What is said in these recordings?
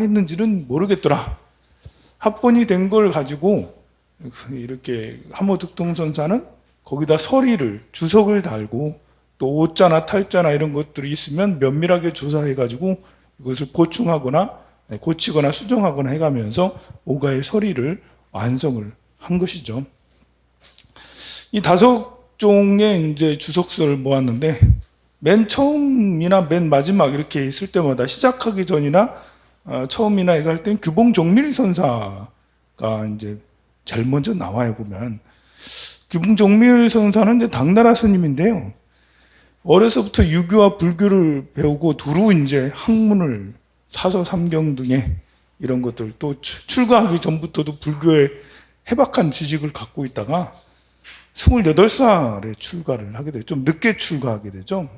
했는지는 모르겠더라. 합본이 된 걸 가지고 이렇게 함호득동선사는 거기다 서리를 주석을 달고 또 오자나 탈자나 이런 것들이 있으면 면밀하게 조사해가지고 이것을 보충하거나 고치거나 수정하거나 해가면서 오가의 서리를 완성을 한 것이죠. 이 5종의 이제 주석서를 모았는데 맨 처음이나 맨 마지막 이렇게 있을 때마다 시작하기 전이나 처음이나 이거 할 때는 규봉종밀 선사가 이제 제일 먼저 나와요. 보면 규봉종밀 선사는 이제 당나라 스님인데요. 어려서부터 유교와 불교를 배우고 두루 이제 학문을 사서 삼경 등의 이런 것들 또 출가하기 전부터도 불교에 해박한 지식을 갖고 있다가 28살에 출가를 하게 돼요. 좀 늦게 출가하게 되죠.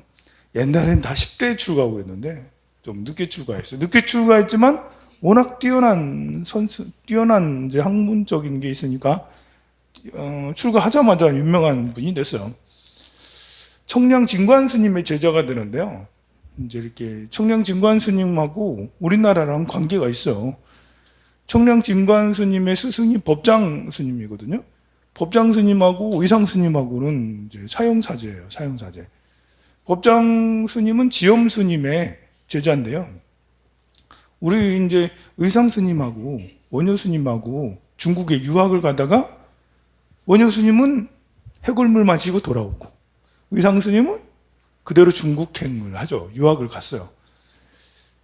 옛날엔 다 10대에 출가하고 했는데 좀 늦게 출가했어요. 늦게 출가했지만 워낙 뛰어난 이제 학문적인 게 있으니까 출가하자마자 유명한 분이 됐어요. 청량 진관 스님의 제자가 되는데요. 이제 이렇게 청량 진관 스님하고 우리나라랑 관계가 있어요. 청량 진관 스님의 스승이 법장 스님이거든요. 법장 스님하고 의상 스님하고는 이제 사형사제예요. 사형사제. 법장 스님은 지엄 스님의 제자인데요. 우리 이제 의상 스님하고 원효 스님하고 중국에 유학을 가다가 원효 스님은 해골물 마시고 돌아오고 의상 스님은 그대로 중국행을 하죠. 유학을 갔어요.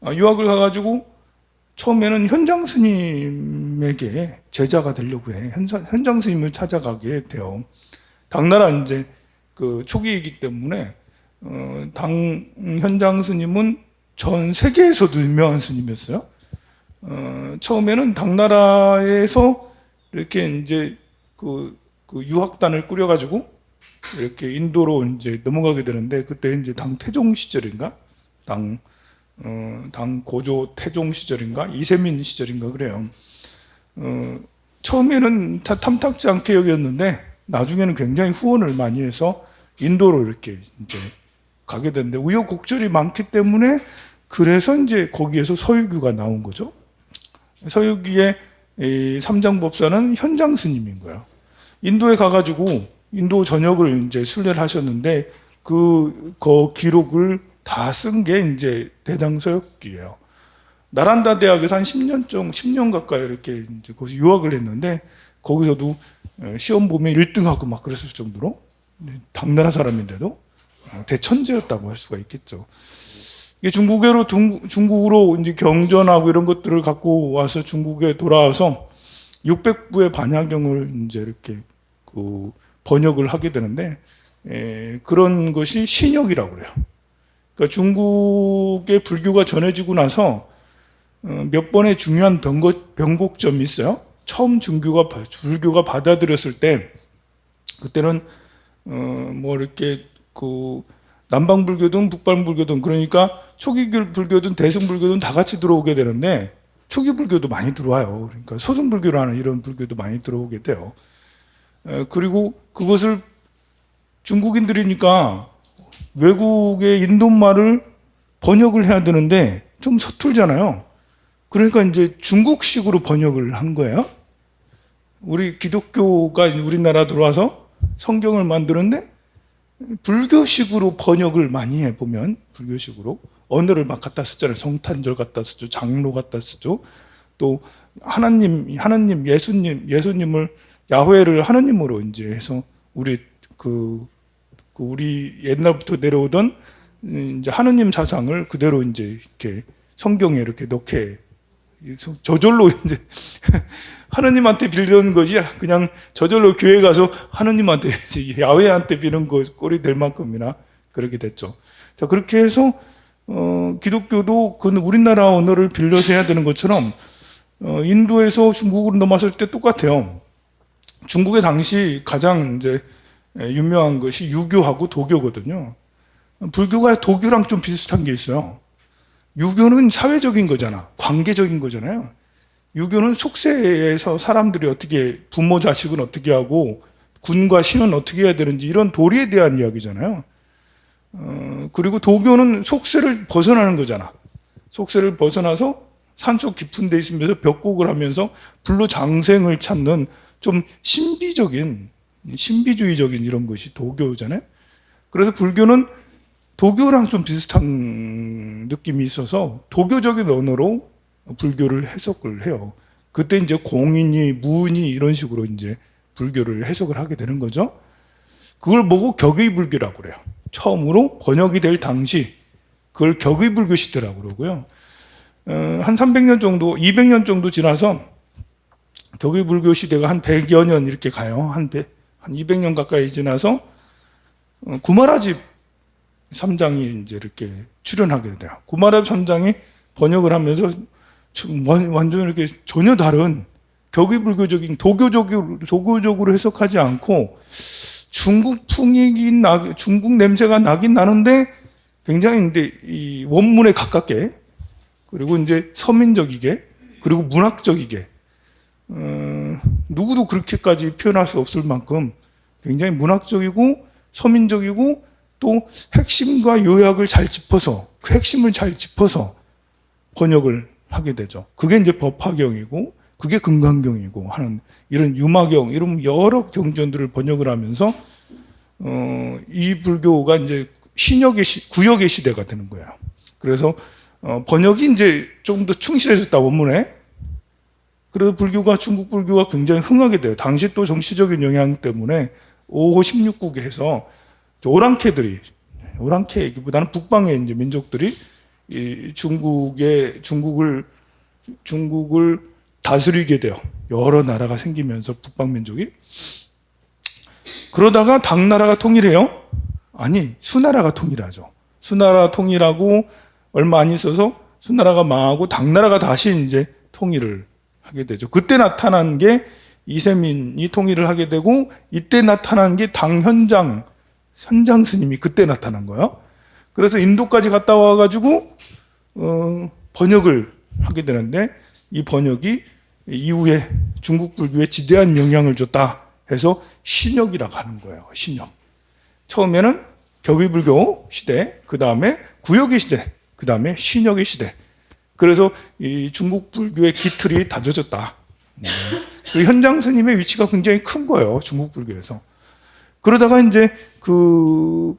유학을 가가지고 처음에는 현장 스님에게 제자가 되려고 해. 현장 스님을 찾아가게 돼요. 당나라 이제 그 초기이기 때문에 현장 스님은 전 세계에서도 유명한 스님이었어요. 처음에는 당나라에서 이렇게 이제 그 유학단을 꾸려가지고 이렇게 인도로 이제 넘어가게 되는데 그때 이제 당 태종 시절인가? 당 고조 태종 시절인가? 이세민 시절인가 그래요. 처음에는 다 탐탁지 않게 여겼는데 나중에는 굉장히 후원을 많이 해서 인도로 이렇게 이제 가게 되는데 우여곡절이 많기 때문에 그래서 이제 거기에서 서유규가 나온 거죠. 서유기의 삼장법사는 현장 스님인 거예요. 인도에 가가지고 인도 전역을 이제 순례를 하셨는데 그 기록을 다 쓴 게 이제 대당서역기예요. 나란다 대학에서 한 10년 가까이 이렇게 이제 거기서 유학을 했는데 거기서도 시험 보면 1등하고 막 그랬을 정도로 당나라 사람인데도 대천재였다고 할 수가 있겠죠. 이게 중국으로 이제 경전하고 이런 것들을 갖고 와서 중국에 돌아와서 600부의 반야경을 이제 이렇게 번역을 하게 되는데 그런 것이 신역이라고 그래요. 그러니까 중국의 불교가 전해지고 나서 몇 번의 중요한 변곡점이 있어요. 처음 불교가 받아들였을 때 그때는 뭐 이렇게 남방 불교든 북방 불교든 그러니까 초기 불교든 대승 불교든 다 같이 들어오게 되는데 초기 불교도 많이 들어와요. 그러니까 소승 불교라는 이런 불교도 많이 들어오게 돼요. 그리고 그것을 중국인들이니까 외국의 인도말을 번역을 해야 되는데 좀 서툴잖아요. 그러니까 이제 중국식으로 번역을 한 거예요. 우리 기독교가 우리나라 들어와서 성경을 만드는데 불교식으로 번역을 많이 해보면 불교식으로 언어를 막 갖다 쓰잖아요. 성탄절 갖다 쓰죠. 장로 갖다 쓰죠. 또 하나님, 예수님을 야훼를 하나님으로 이제 해서 우리 우리 옛날부터 내려오던 이제 하느님 사상을 그대로 이제 이렇게 성경에 이렇게 넣게 저절로 이제 하느님한테 빌려는 것이 그냥 저절로 교회 가서 하느님한테 야훼한테 비는 거 꼴이 될 만큼이나 그렇게 됐죠. 자, 그렇게 해서 기독교도 그 우리나라 언어를 빌려서 해야 되는 것처럼 인도에서 중국으로 넘어왔을 때 똑같아요. 중국의 당시 가장 이제 유명한 것이 유교하고 도교거든요. 불교가 도교랑 좀 비슷한 게 있어요. 유교는 사회적인 거잖아. 관계적인 거잖아요. 유교는 속세에서 사람들이 어떻게 부모 자식은 어떻게 하고 군과 신은 어떻게 해야 되는지 이런 도리에 대한 이야기잖아요. 그리고 도교는 속세를 벗어나는 거잖아. 속세를 벗어나서 산속 깊은 데 있으면서 벽곡을 하면서 불로 장생을 찾는 좀 신비주의적인 이런 것이 도교잖아요. 그래서 불교는 도교랑 좀 비슷한 느낌이 있어서 도교적인 언어로 불교를 해석을 해요. 그때 이제 공인이, 무인이 이런 식으로 이제 불교를 해석을 하게 되는 거죠. 그걸 보고 격의불교라고 그래요. 처음으로 번역이 될 당시, 그걸 격의불교 시대라고 그러고요. 한 300년 정도, 200년 정도 지나서 격의불교 시대가 한 100여 년 이렇게 가요. 한 200년 가까이 지나서 구마라집 삼장이 이제 이렇게 출연하게 돼요. 구마라집 삼장이 번역을 하면서 완전 이렇게 전혀 다른 격의불교적인 도교적으로 해석하지 않고 중국 중국 냄새가 나긴 나는데 굉장히 근데 이 원문에 가깝게, 그리고 이제 서민적이게, 그리고 문학적이게, 누구도 그렇게까지 표현할 수 없을 만큼 굉장히 문학적이고 서민적이고 또 핵심과 요약을 잘 짚어서, 그 핵심을 잘 짚어서 번역을 하게 되죠. 그게 이제 법화경이고 그게 금강경이고 하는 이런 유마경, 이런 여러 경전들을 번역을 하면서 이 불교가 이제 구역의 시대가 되는 거예요. 그래서 번역이 이제 조금 더 충실해졌다, 원문에. 그래서 중국 불교가 굉장히 흥하게 돼요. 당시 또 정치적인 영향 때문에 5호 16국에 해서 오랑캐이기보다는 북방의 이제 민족들이 이 중국을 다스리게 돼요. 여러 나라가 생기면서 북방 민족이. 그러다가 당나라가 통일해요? 아니, 수나라가 통일하죠. 수나라 통일하고 얼마 안 있어서 수나라가 망하고 당나라가 다시 이제 통일을 하게 되죠. 그때 나타난 게 이세민이 통일을 하게 되고, 이때 나타난 게 현장 스님이 그때 나타난 거예요. 그래서 인도까지 갔다 와가지고 번역을 하게 되는데, 이 번역이 이후에 중국 불교에 지대한 영향을 줬다 해서 신역이라고 하는 거예요. 신역. 처음에는 격의불교 시대, 그 다음에 구역의 시대, 그 다음에 신역의 시대. 그래서 이 중국 불교의 기틀이 다져졌다. 그리고 현장 스님의 위치가 굉장히 큰 거예요, 중국 불교에서. 그러다가 이제 그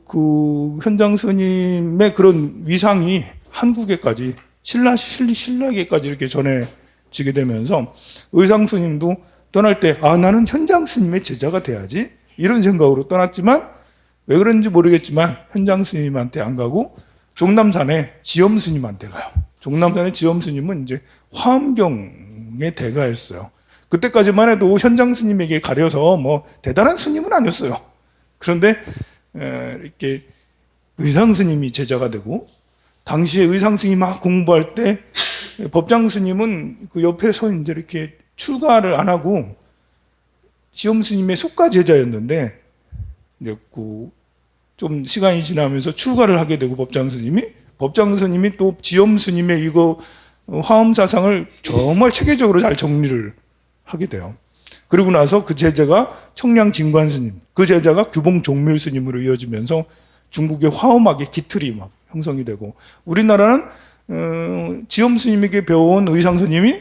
현장 스님의 그런 위상이 한국에까지, 신라에게까지 이렇게 전해지게 되면서 의상 스님도 떠날 때, 나는 현장 스님의 제자가 돼야지, 이런 생각으로 떠났지만, 왜 그런지 모르겠지만 현장 스님한테 안 가고 종남산에 지엄 스님한테 가요. 종남산의 지엄 스님은 이제 화엄경의 대가였어요. 그때까지만 해도 현장 스님에게 가려서 뭐 대단한 스님은 아니었어요. 그런데 이렇게 의상 스님이 제자가 되고, 당시에 의상 스님이 막 공부할 때 법장 스님은 그 옆에서 이제 이렇게 출가를 안 하고 지엄 스님의 속가 제자였는데, 이제 좀 시간이 지나면서 출가를 하게 되고, 법장 스님이 또 지엄 스님의 이거 화엄 사상을 정말 체계적으로 잘 정리를 하게 돼요. 그리고 나서 그 제자가 청량 진관 스님, 그 제자가 규봉 종밀 스님으로 이어지면서 중국의 화엄학의 기틀이 막 형성이 되고, 우리나라는 지엄 스님에게 배워온 의상 스님이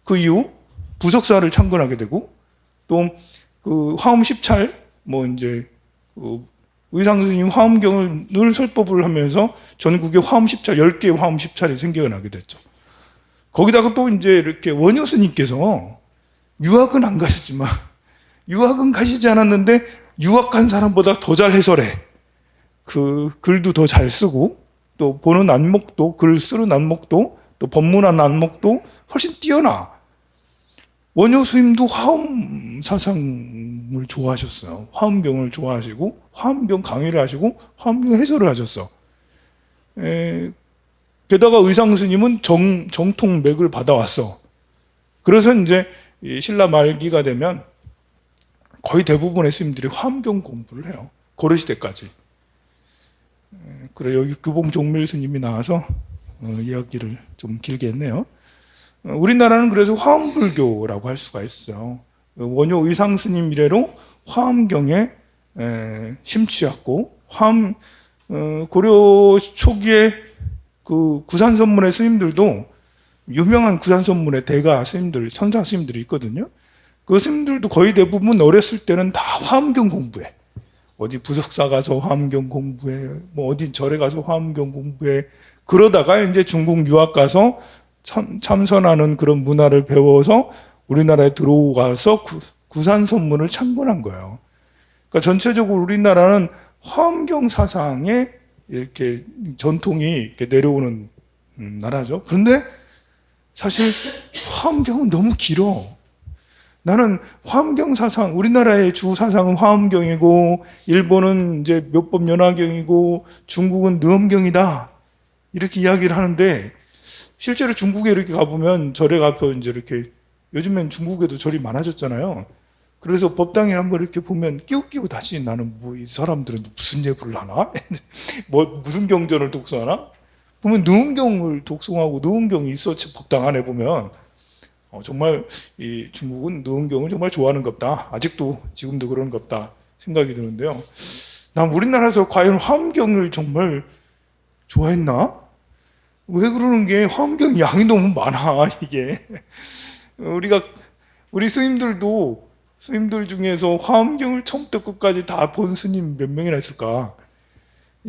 그 이후 부석사를 창건하게 되고, 또 그 화엄 10찰, 이제 의상 스님 화엄경을 늘 설법을 하면서 전국에 화엄 10찰, 10개의 화엄 10찰이 생겨나게 됐죠. 거기다가 또 이제 이렇게 원효 스님께서 유학은 안 가셨지만, 유학은 가시지 않았는데 유학한 사람보다 더 잘 해설해. 그 글도 더 잘 쓰고, 또 보는 안목도, 글 쓰는 안목도, 또 법문하는 안목도 훨씬 뛰어나. 원효 스님도 화엄 사상을 좋아하셨어요. 화엄경을 좋아하시고 화엄경 강의를 하시고 화엄경 해설을 하셨어. 게다가 의상 스님은 정통맥을 받아왔어. 그래서 이제 신라 말기가 되면 거의 대부분의 스님들이 화엄경 공부를 해요. 고려시대까지. 그래, 여기 규봉 종밀 스님이 나와서 이야기를 좀 길게 했네요. 우리나라는 그래서 화엄불교라고 할 수가 있어요. 원효 의상 스님 이래로 화엄경에 심취했고, 고려 초기에 그 구산선문의 스님들도 유명한 구산선문의 대가 스님들, 선사 스님들이 있거든요. 그 스님들도 거의 대부분 어렸을 때는 다 화엄경 공부해. 어디 부석사 가서 화엄경 공부해, 뭐 어디 절에 가서 화엄경 공부해. 그러다가 이제 중국 유학 가서 참선하는 그런 문화를 배워서 우리나라에 들어와서 구산선문을 창건한 거예요. 그러니까 전체적으로 우리나라는 화엄경 사상에 이렇게 전통이 이렇게 내려오는 나라죠. 그런데 사실 화엄경은 너무 길어. 나는 화엄경 사상, 우리나라의 주 사상은 화엄경이고, 일본은 이제 묘법연화경이고, 중국은 느엄경이다. 이렇게 이야기를 하는데, 실제로 중국에 이렇게 가보면 절에 가서 이제 이렇게, 요즘엔 중국에도 절이 많아졌잖아요. 그래서 법당에 한번 이렇게 보면 끼우끼우 다시 나는 뭐 이 사람들은 무슨 예불을 하나? 뭐 무슨 경전을 독서하나? 보면 느엄경을 독송하고 느엄경이 있어 법당 안에 보면 정말 이 중국은 느엄경을 정말 좋아하는갑다. 아직도 지금도 그런갑다 생각이 드는데요. 난 우리나라에서 과연 화엄경을 정말 좋아했나? 왜 그러는 게 화엄경 양이 너무 많아 이게. 우리 스님들 중에서 화엄경을 처음부터 끝까지 다 본 스님 몇 명이나 있을까?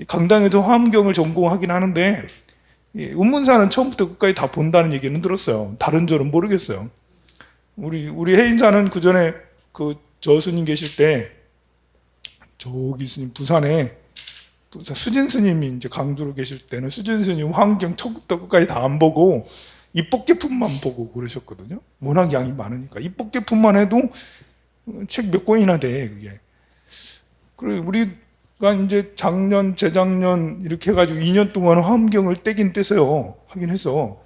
강당에서 화엄경을 전공하긴 하는데 운문사는 처음부터 끝까지 다 본다는 얘기는 들었어요. 다른 절은 모르겠어요. 우리 해인사는 그 전에 저 스님 계실 때 저기 스님 부산에 수진 스님이 이제 강주로 계실 때는 수진 스님 화엄경 처음부터 끝까지 다 안 보고 입법계품만 보고 그러셨거든요. 워낙 양이 많으니까 입법계품만 해도 책 몇 권이나 돼 그게. 그리고 우리가 이제 작년, 재작년 이렇게 해가지고 2년 동안 화엄경을 떼긴 떼서요. 하긴 했어.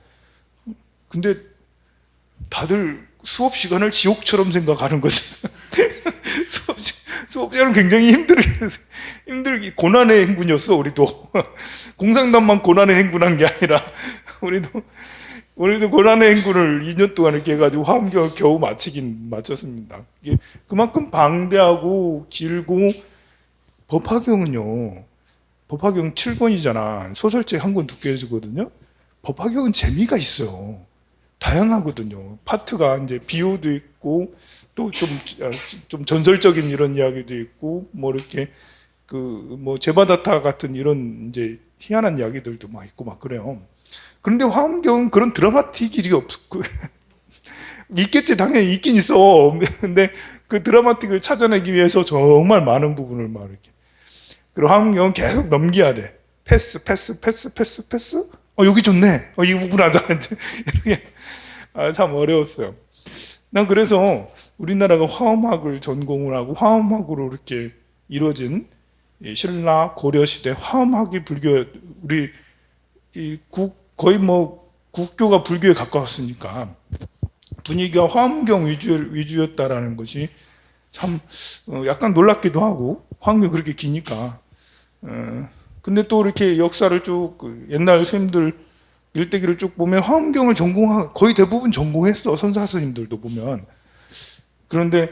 근데 다들 수업 시간을 지옥처럼 생각하는 거지. 수업 시간은 굉장히 힘들게 고난의 행군이었어 우리도. 공상단만 고난의 행군한 게 아니라 우리도 고난의 행군을 2년 동안 이렇게 해가지고 화엄경을 겨우 마쳤습니다. 이게 그만큼 방대하고 길고 법화경은요. 법화경 7권이잖아. 소설책 한 권 두께 주거든요. 법화경은 재미가 있어요. 다양하거든요. 파트가 이제 비유도 있고 또 좀 전설적인 이런 이야기도 있고 뭐 이렇게 뭐 제바다타 같은 이런 이제 희한한 이야기들도 막 있고 막 그래요. 그런데 화엄경은 그런 드라마틱이 없고 있겠지 당연히 있긴 있어. 근데 그 드라마틱을 찾아내기 위해서 정말 많은 부분을 막 이렇게 그리고 화엄경은 계속 넘겨야 돼. 패스. 여기 좋네. 이 부분 하자. 이렇게 참 어려웠어요. 난 그래서 우리나라가 화엄학을 전공을 하고 화엄학으로 이렇게 이루어진 신라 고려 시대 화엄학이 불교 우리 거의 뭐 국교가 불교에 가까웠으니까 분위기가 화엄경 위주였다라는 것이 참 약간 놀랍기도 하고 화엄경이 그렇게 기니까 근데 또 이렇게 역사를 쭉 옛날 스님들 일대기를 쭉 보면 화엄경을 거의 대부분 전공했어. 선사 스님들도 보면. 그런데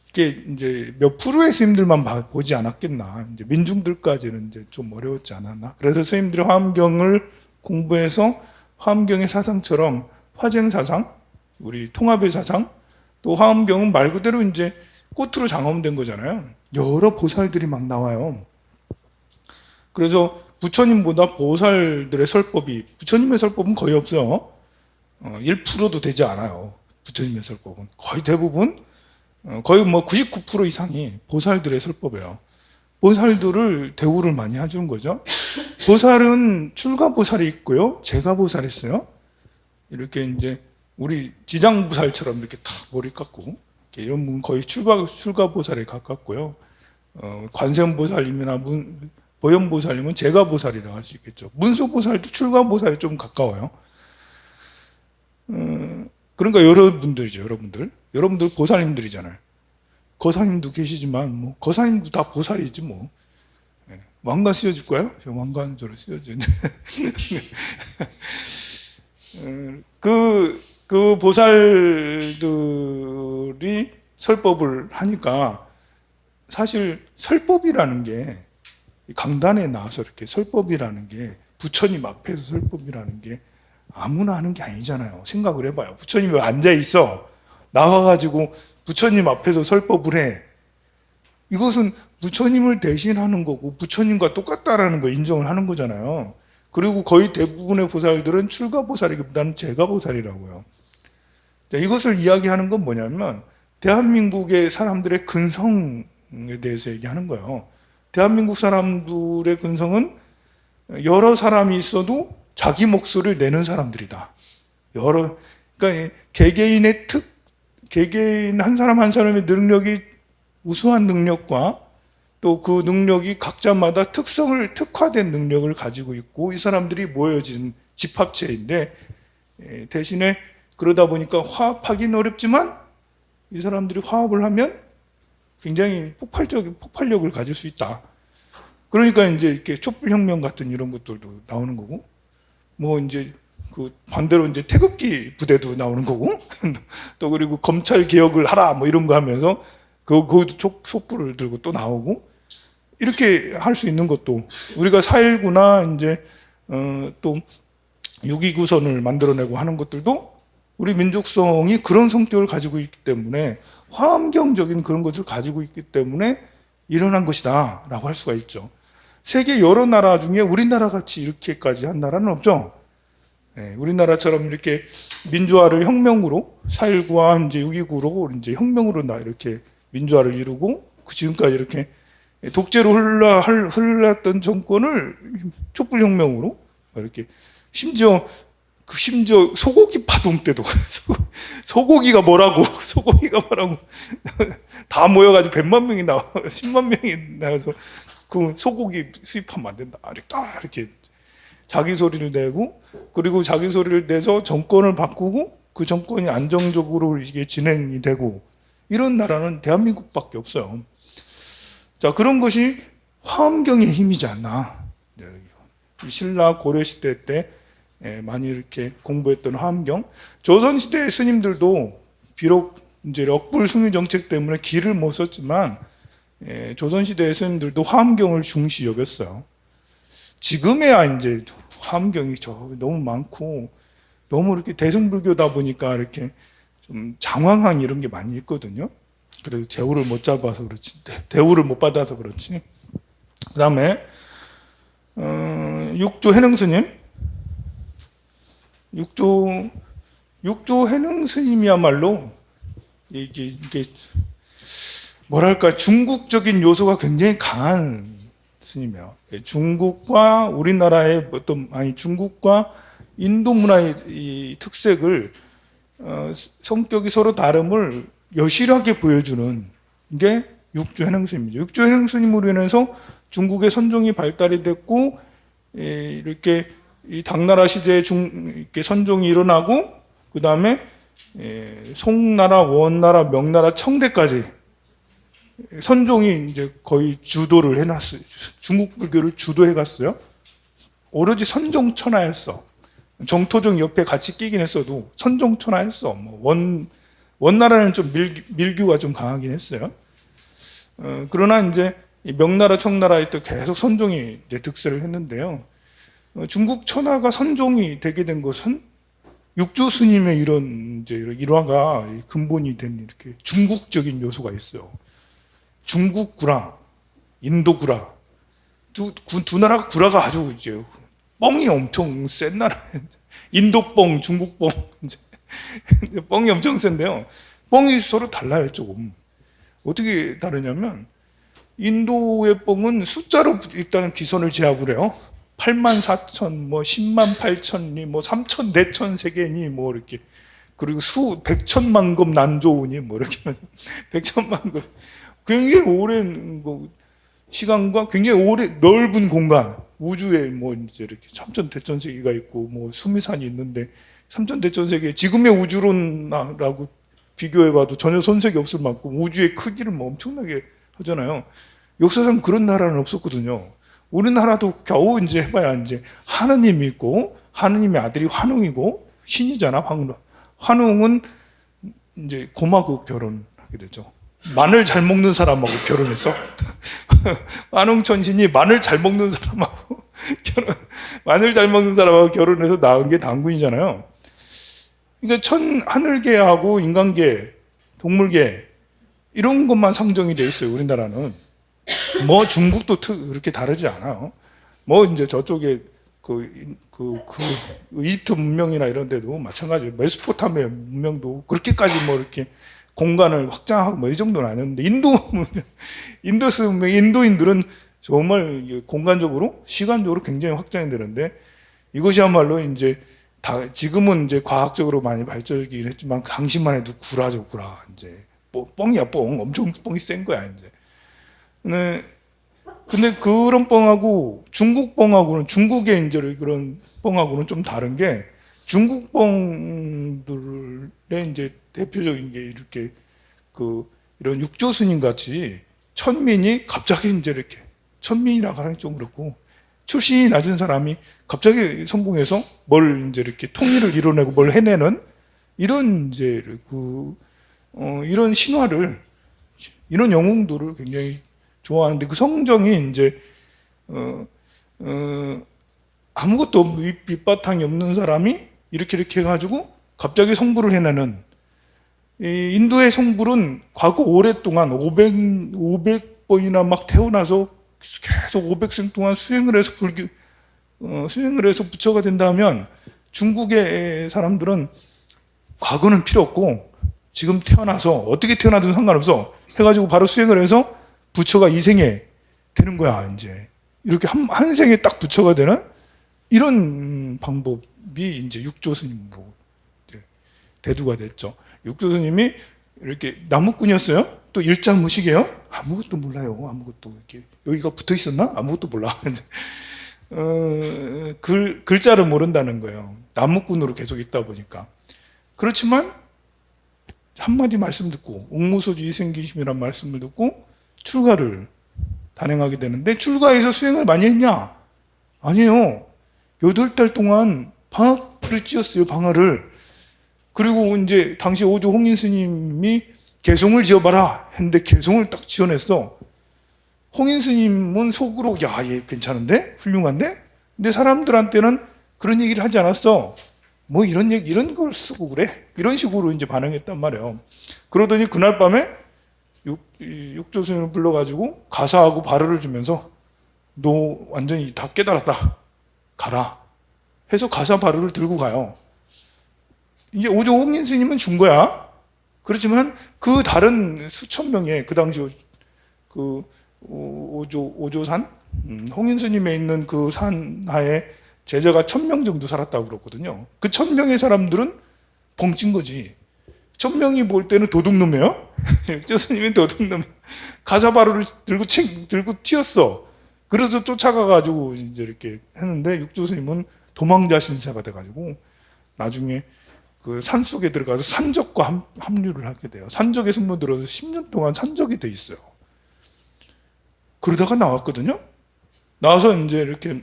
이게 이제 몇 프로의 스님들만 보지 않았겠나. 이제 민중들까지는 이제 좀 어려웠지 않았나. 그래서 스님들이 화엄경을 공부해서 화엄경의 사상처럼 화쟁 사상, 우리 통합의 사상, 또 화엄경은 말 그대로 이제 꽃으로 장엄된 거잖아요. 여러 보살들이 막 나와요. 그래서 부처님보다 보살들의 설법이 부처님의 설법은 거의 없어요. 1%도 되지 않아요. 부처님의 설법은 거의 대부분 거의 뭐 99% 이상이 보살들의 설법이에요. 보살들을 대우를 많이 해주는 거죠. 보살은 출가보살이 있고요, 제가보살이 있어요. 이렇게 이제 우리 지장보살처럼 이렇게 탁 머리 깎고 이런 분 거의 출가보살에 가깝고요. 관세음보살님이나 보현보살님은 제가보살이라고 할 수 있겠죠. 문수보살도 출가보살이 좀 가까워요. 그러니까 여러분들이죠. 여러분들 보살님들이잖아요. 거사님도 계시지만 뭐 거사님도 다 보살이지 뭐. 왕관 씌워줄 거예요? 저 왕관 저를 씌워주는데. 그 보살들이 설법을 하니까 사실 설법이라는 게 강단에 나와서 이렇게 설법이라는 게 부처님 앞에서 설법이라는 게 아무나 하는 게 아니잖아요. 생각을 해봐요. 부처님이 왜 앉아있어? 나와가지고 부처님 앞에서 설법을 해. 이것은 부처님을 대신하는 거고 부처님과 똑같다라는 거 인정을 하는 거잖아요. 그리고 거의 대부분의 보살들은 출가보살이기보다는 제가보살이라고요. 이것을 이야기하는 건 뭐냐면 대한민국의 사람들의 근성에 대해서 얘기하는 거예요. 대한민국 사람들의 근성은 여러 사람이 있어도 자기 몫을 내는 사람들이다. 그러니까 개개인 한 사람 한 사람의 능력이 우수한 능력과 또 그 능력이 각자마다 특화된 능력을 가지고 있고 이 사람들이 모여진 집합체인데 대신에 그러다 보니까 화합하기는 어렵지만 이 사람들이 화합을 하면 굉장히 폭발력을 가질 수 있다. 그러니까 이제 이렇게 촛불혁명 같은 이런 것들도 나오는 거고, 뭐 이제 그 반대로 이제 태극기 부대도 나오는 거고, 또 그리고 검찰 개혁을 하라 뭐 이런 거 하면서 거기도 촛불을 들고 또 나오고, 이렇게 할 수 있는 것도 우리가 4.19나 이제 또 6.29선을 만들어내고 하는 것들도 우리 민족성이 그런 성격을 가지고 있기 때문에 화엄경적인 그런 것을 가지고 있기 때문에 일어난 것이다 라고 할 수가 있죠. 세계 여러 나라 중에 우리나라 같이 이렇게까지 한 나라는 없죠. 네, 우리나라처럼 이렇게 민주화를 혁명으로 4.19와 이제 6.29로 이제 혁명으로 이렇게 민주화를 이루고 그 지금까지 이렇게 독재로 흘렀던 정권을 촛불혁명으로 이렇게 심지어 소고기 파동 때도 소고기가 뭐라고 다 모여가지고 100만 명이 나와 10만 명이 나와서 그 소고기 수입하면 안 된다 이렇게 자기 소리를 내고 그리고 자기 소리를 내서 정권을 바꾸고 그 정권이 안정적으로 이게 진행이 되고 이런 나라는 대한민국밖에 없어요. 자, 그런 것이 화엄경의 힘이지 않나. 신라 고려시대 때 많이 이렇게 공부했던 화엄경. 조선시대 스님들도 비록 이제 억불 숭유 정책 때문에 길을 못 썼지만 조선시대 스님들도 화엄경을 중시 여겼어요. 지금에야 이제 화엄경이 너무 많고 너무 이렇게 대승불교다 보니까 이렇게 좀 장황한 이런 게 많이 있거든요. 그래서 제후를 못 잡아서 그렇지, 대우를 못 받아서 그렇지. 그 다음에 육조 해능스님, 육조 해능스님이야말로 이게 뭐랄까 중국적인 요소가 굉장히 강한 스님이에요. 중국과 우리나라의 중국과 인도 문화의 이 특색을 성격이 서로 다름을 여실하게 보여주는 게 육조해능스님이죠. 육조해능스님으로 인해서 중국의 선종이 발달이 됐고 이렇게 이 당나라 시대에 이렇게 선종이 일어나고 그 다음에 송나라, 원나라, 명나라, 청대까지 선종이 이제 거의 주도를 해놨어요. 중국 불교를 주도해갔어요. 오로지 선종천하였어. 정토종 옆에 같이 끼긴 했어도 선종천하였어. 원나라는 좀 밀교가 좀 강하긴 했어요. 그러나 이제 명나라, 청나라에 또 계속 선종이 이제 득세를 했는데요. 중국 천하가 선종이 되게 된 것은 육조 스님의 이런 이제 일화가 근본이 된 이렇게 중국적인 요소가 있어요. 중국 구라, 인도 구라, 두 나라가 구라가 아주 이제 뻥이 엄청 센 나라. 인도 뻥, 중국 뻥. 뻥이 엄청 센데요. 뻥이 서로 달라요, 조금. 어떻게 다르냐면, 인도의 뻥은 숫자로 일단은 기선을 제압을 해요. 8만 4천, 뭐 10만 8천이, 뭐 3천 대천 세계니, 뭐 이렇게. 그리고 백천만 급 난조우니, 뭐 이렇게 하면서. 백천만 급. 굉장히 오랜 시간과 굉장히 넓은 공간. 우주에 뭐 이제 이렇게 3천 대천 세계가 있고, 뭐 수미산이 있는데, 3천 대천 세계, 지금의 우주론하고 비교해봐도 전혀 손색이 없을 만큼 우주의 크기를 뭐 엄청나게 하잖아요. 역사상 그런 나라는 없었거든요. 우리나라도 겨우 이제 해봐야 이제 하느님이 있고, 하느님의 아들이 환웅이고, 신이잖아, 환웅은 이제 곰하고 결혼하게 되죠. 마늘 잘 먹는 사람하고 결혼했어. 환웅천신이 마늘 잘 먹는 사람하고 마늘 잘 먹는 사람하고 결혼해서 낳은 게 당군이잖아요. 그러니까 하늘계하고 인간계, 동물계 이런 것만 상정이 돼 있어요. 우리나라는 뭐 중국도 그렇게 다르지 않아요. 뭐 이제 저쪽에 이집트 문명이나 이런 데도 마찬가지예요. 메소포타미아 문명도 그렇게까지 뭐 이렇게 공간을 확장하고 뭐 이 정도는 아니었는데 인도스 문명, 인도인들은 정말 공간적으로, 시간적으로 굉장히 확장이 되는데 이것이야말로 이제 지금은 이제 과학적으로 많이 발전이긴 했지만 당시만 해도 구라죠, 구라. 이제 뻥이야, 뻥. 엄청 뻥이 센 거야, 이제. 근데 그런 뻥하고 중국 뻥하고는, 중국의 이제 그런 뻥하고는 좀 다른 게, 중국 뻥들의 이제 대표적인 게 이렇게 이런 육조스님 같이 천민이 갑자기 이제 이렇게, 천민이라고 하긴 좀 그렇고, 출신이 낮은 사람이 갑자기 성공해서 뭘 이제 이렇게 통일을 이뤄내고 뭘 해내는 이런 이제 이런 신화를, 이런 영웅들을 굉장히 좋아하는데, 그 성정이 이제 아무것도 밑바탕이 없는 사람이 이렇게 해가지고 갑자기 성불을 해내는, 이 인도의 성불은 과거 오랫동안 500번이나 막 태어나서 계속 500생 동안 수행을 해서 부처가 된다면, 중국의 사람들은 과거는 필요 없고 지금 태어나서 어떻게 태어나든 상관없어 해가지고 바로 수행을 해서 부처가 이 생에 되는 거야. 이제 이렇게 한 생에 딱 부처가 되는 이런 방법이 이제 육조스님 대두가 됐죠. 육조스님이 이렇게 나무꾼이었어요. 또 일자무식이에요. 아무것도 몰라요. 아무것도. 이렇게 여기가 붙어 있었나? 아무것도 몰라. 글자를 모른다는 거예요. 나무꾼으로 계속 있다 보니까. 그렇지만 한마디 말씀 듣고 옥무소지 생기심이란 말씀을 듣고 출가를 단행하게 되는데, 출가해서 수행을 많이 했냐? 아니에요. 8달 동안 방학을 찧었어요. 방학을. 그리고 이제 당시 오조 홍인 스님이 개송을 지어봐라 했는데 개송을 딱 지어냈어. 홍인 스님은 속으로 야, 얘 괜찮은데? 훌륭한데? 근데 사람들한테는 그런 얘기를 하지 않았어. 뭐 이런 얘기, 이런 걸 쓰고 그래? 이런 식으로 이제 반응했단 말이에요. 그러더니 그날 밤에 육조 스님을 불러가지고 가사하고 발효를 주면서 너 완전히 다 깨달았다. 가라. 해서 가사 발효를 들고 가요. 이제 오조 홍인 스님은 준 거야. 그렇지만 그 다른 수천 명의 그 당시 오조산 홍인 스님에 있는 그 산하에 제자가 1000명 정도 살았다고 그러거든요. 그 1000명의 사람들은 벙찐 거지. 1000명이 볼 때는 도둑놈이에요. 육조 스님이 도둑놈. 가사바루를 들고 튀었어. 그래서 쫓아가가지고 이제 이렇게 했는데, 육조 스님은 도망자 신세가 돼가지고 나중에 그 산속에 들어가서 산적과 합류를 하게 돼요. 산적에 숨어들어서 10년 동안 산적이 돼 있어요. 그러다가 나왔거든요. 나와서 이제 이렇게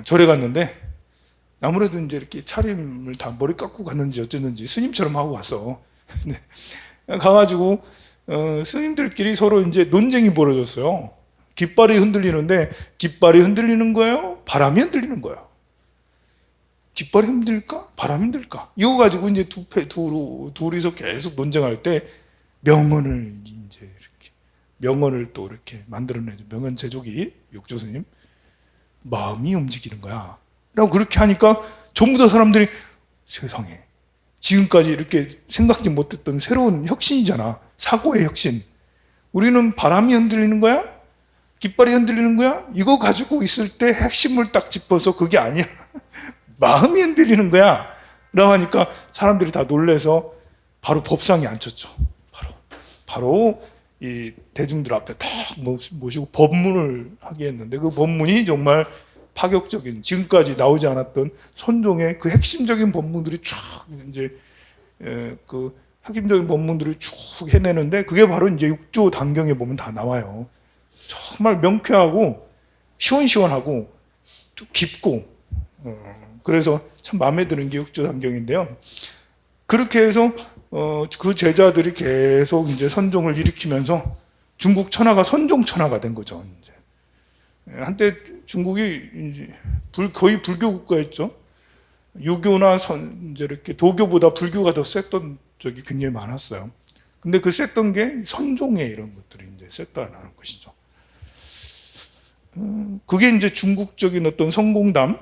절에 갔는데, 아무래도 이제 이렇게 차림을 다 머리 깎고 갔는지 어쨌는지 스님처럼 하고 갔어. 가가지고 스님들끼리 서로 이제 논쟁이 벌어졌어요. 깃발이 흔들리는데, 깃발이 흔들리는 거예요? 바람이 흔들리는 거예요? 깃발이 흔들릴까? 바람이 흔들릴까? 이거 가지고 이제 둘이서 계속 논쟁할 때 명언을 이제 이렇게, 명언을 또 이렇게 만들어내죠. 명언 제조기, 육조스님. 마음이 움직이는 거야. 라고 그렇게 하니까 전부 다 사람들이, 세상에, 지금까지 이렇게 생각지 못했던 새로운 혁신이잖아. 사고의 혁신. 우리는 바람이 흔들리는 거야? 깃발이 흔들리는 거야? 이거 가지고 있을 때 핵심을 딱 짚어서 그게 아니야. 마음이 흔들리는 거야. 라고 하니까 사람들이 다 놀래서 바로 법상에 앉혔죠. 바로 이 대중들 앞에 딱 모시고 법문을 하게 했는데, 그 법문이 정말 파격적인, 지금까지 나오지 않았던 선종의 그 핵심적인 법문들이 쫙 이제 그 핵심적인 법문들을 쭉 해내는데, 그게 바로 이제 육조 단경에 보면 다 나와요. 정말 명쾌하고 시원시원하고 또 깊고, 그래서 참 마음에 드는 게 육조 단경인데요. 그렇게 해서 그 제자들이 계속 이제 선종을 일으키면서 중국 천하가 선종 천하가 된 거죠. 이제 한때 중국이 이제 거의 불교 국가였죠. 유교나 이제 이렇게 도교보다 불교가 더 셌던 적이 굉장히 많았어요. 근데 그 셌던 게 선종회 이런 것들이 이제 셌다라는 것이죠. 그게 이제 중국적인 어떤 성공담,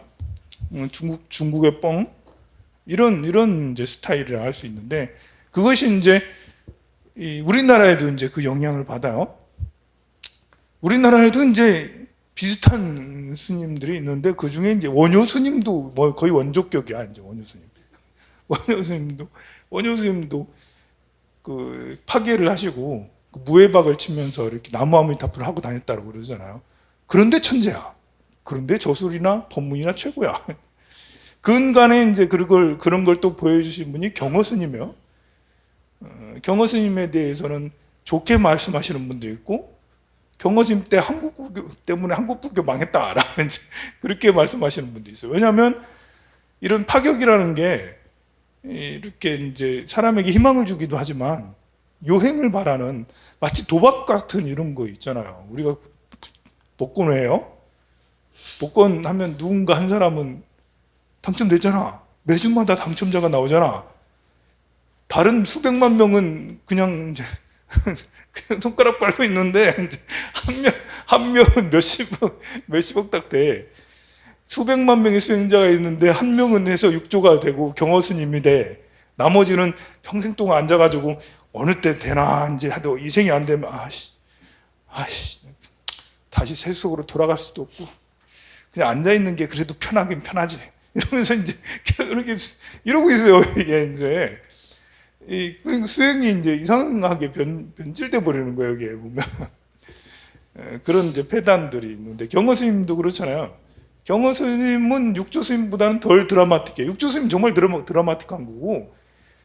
중국의 뻥, 이런 이제 스타일이라 할 수 있는데, 그것이 이제 우리나라에도 이제 그 영향을 받아요. 우리나라에도 이제 비슷한 스님들이 있는데, 그 중에 이제 원효 스님도 뭐 거의 원조격이야, 이제 원효 스님. 원효 스님도 그 파괴를 하시고, 그 무예박을 치면서 이렇게 나무아미타불을 하고 다녔다고 그러잖아요. 그런데 천재야. 그런데 저술이나 법문이나 최고야. 근간에 이제 그런 걸 또 보여주신 분이 경허 스님이요. 경허 스님에 대해서는 좋게 말씀하시는 분도 있고, 경허 스님 때 한국불교 때문에 한국불교 망했다라는 그렇게 말씀하시는 분도 있어요. 왜냐하면 이런 파격이라는 게 이렇게 이제 사람에게 희망을 주기도 하지만 요행을 바라는 마치 도박 같은 이런 거 있잖아요. 우리가 복권을 해요. 복권하면 누군가 한 사람은 당첨되잖아. 매주마다 당첨자가 나오잖아. 다른 수백만 명은 그냥 이제 그냥 손가락 빨고 있는데 한 명은 몇십억 딱 돼. 수백만 명의 수행자가 있는데 한 명은 해서 6조가 되고 경허 스님이 돼. 나머지는 평생 동안 앉아가지고 어느 때 되나 이제 하도 이생이 안 되면 아씨 다시 세속으로 돌아갈 수도 없고 그냥 앉아 있는 게 그래도 편하긴 편하지. 이러면서 이제 이렇게 이러고 있어요. 이게 이제 수행이 이제 이상하게 변질돼 버리는 거예요. 여기에 보면 그런 이제 폐단들이 있는데 경허 스님도 그렇잖아요. 경허 스님은 육조 스님보다는 덜 드라마틱해. 육조 스님 정말 드라마틱한 거고,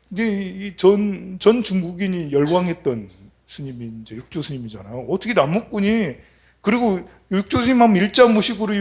근데 전 중국인이 열광했던 스님이 이제 육조 스님이잖아요. 어떻게 남무꾼이 그리고 육조 스님 하면 일자무식으로